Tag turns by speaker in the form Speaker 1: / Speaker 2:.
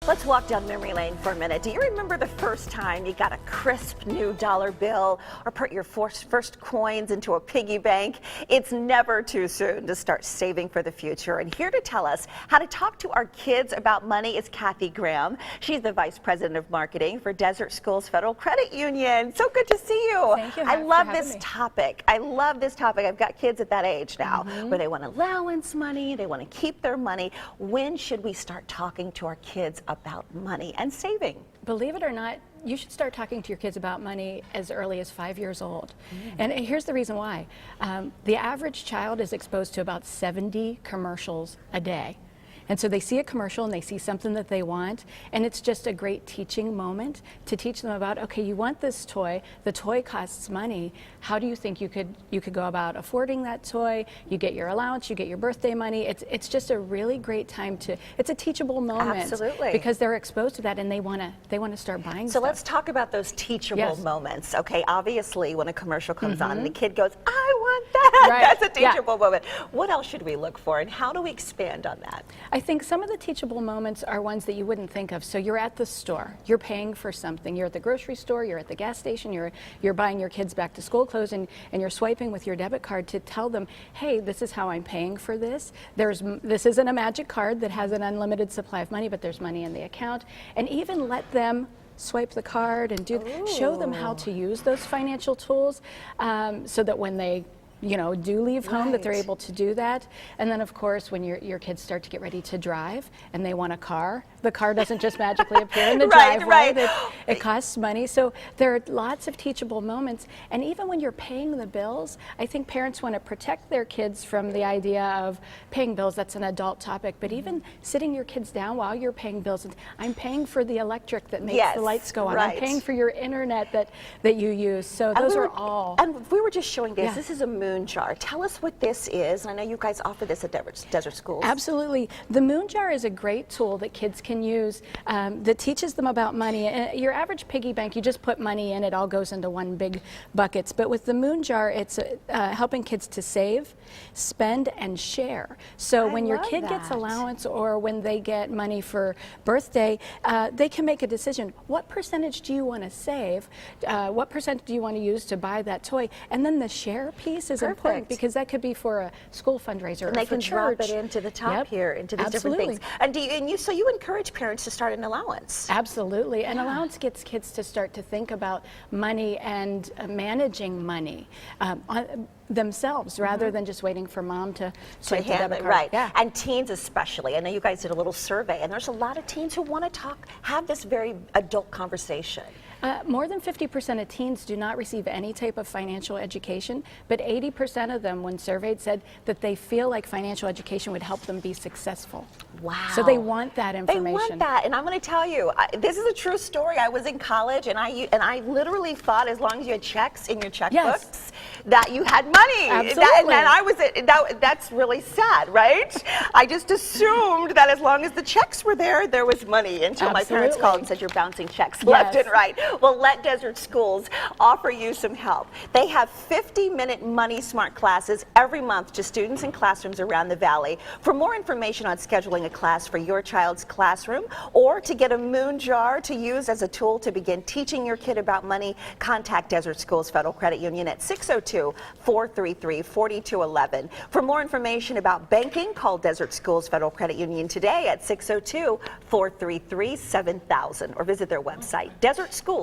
Speaker 1: Let's walk down memory lane for a minute. Do you remember the first time you got a crisp new dollar bill or put your first coins into a piggy bank? It's never too soon to start saving for the future. And here to tell us how to talk to our kids about money is Kathy Graham. She's the Vice President of Marketing for Desert Schools Federal Credit Union. So good to see you.
Speaker 2: Thank you.
Speaker 1: I love this topic. I love this topic. I've got kids at that age now where they want allowance money, they want to keep their money. When should we start talking to our kids about money and saving?
Speaker 2: Believe it or not, you should start talking to your kids about money as early as 5 years old. And here's the reason why. The average child is exposed to about 70 commercials a day. And so they see a commercial and they see something that they want, and it's just a great teaching moment to teach them about, okay, you want this toy, the toy costs money, how do you think you could go about affording that toy? You get your allowance, you get your birthday money. It's just a really great time it's a teachable moment.
Speaker 1: Absolutely.
Speaker 2: Because they're exposed to that and they want to start buying
Speaker 1: So
Speaker 2: stuff.
Speaker 1: let's talk about those teachable moments. Okay, obviously when a commercial comes on and the kid goes, I want that,
Speaker 2: Right.
Speaker 1: that's a teachable moment. What else should we look for and how do we expand on that?
Speaker 2: I think some of the teachable moments are ones that you wouldn't think of. So you're at the store, you're paying for something, you're at the grocery store, you're at the gas station, you're buying your kids back to school clothes, and you're swiping with your debit card to tell them, hey, this is how I'm paying for this. This isn't a magic card that has an unlimited supply of money, but there's money in the account. And even let them swipe the card and show them how to use those financial tools so that when they do leave home, that they're able to do that. And then of course when your kids start to get ready to drive and they want a car, the car doesn't just magically appear in the driveway. It costs money. So there are lots of teachable moments. And even when you're paying the bills, I think parents want to protect their kids from the idea of paying bills. That's an adult topic. But even sitting your kids down while you're paying bills, and I'm paying for the electric that makes the lights go on. I'm paying for your internet that you use. So those are all.
Speaker 1: And we were just showing this. This is a moon jar. Tell us what this is. I know you guys offer this at Desert Schools.
Speaker 2: Absolutely. The moon jar is a great tool that kids can use that teaches them about money. Your average piggy bank, you just put money in, it all goes into one big bucket. But with the moon jar, it's helping kids to save, spend, and share. So when your kid gets allowance or when they get money for birthday, they can make a decision. What percentage do you want to save? What percent do you want to use to buy that toy? And then the share piece is important because that could be for a school fundraiser.
Speaker 1: And they can drop it into the top here, into these different things. And so you encourage parents to start an allowance.
Speaker 2: Absolutely. And allowance gets kids to start to think about money and managing money themselves rather than just waiting for mom to swipe the debit card.
Speaker 1: Right. Yeah. And teens especially. I know you guys did a little survey and there's a lot of teens who want to have this very adult conversation.
Speaker 2: More than 50% of teens do not receive any type of financial education, but 80% of them, when surveyed, said that they feel like financial education would help them be successful.
Speaker 1: Wow.
Speaker 2: So they want that information.
Speaker 1: They want that, and I'm going to tell you, this is a true story. I was in college, and I literally thought as long as you had checks in your checkbooks, that you had money.
Speaker 2: Absolutely.
Speaker 1: That's really sad, right? I just assumed that as long as the checks were there, there was money until my parents called and said you're bouncing checks left and right. Well, let Desert Schools offer you some help. They have 50-minute Money Smart classes every month to students in classrooms around the Valley. For more information on scheduling a class for your child's classroom or to get a moon jar to use as a tool to begin teaching your kid about money, contact Desert Schools Federal Credit Union at 602-433-4211. For more information about banking, call Desert Schools Federal Credit Union today at 602-433-7000 or visit their website, desertschools.org.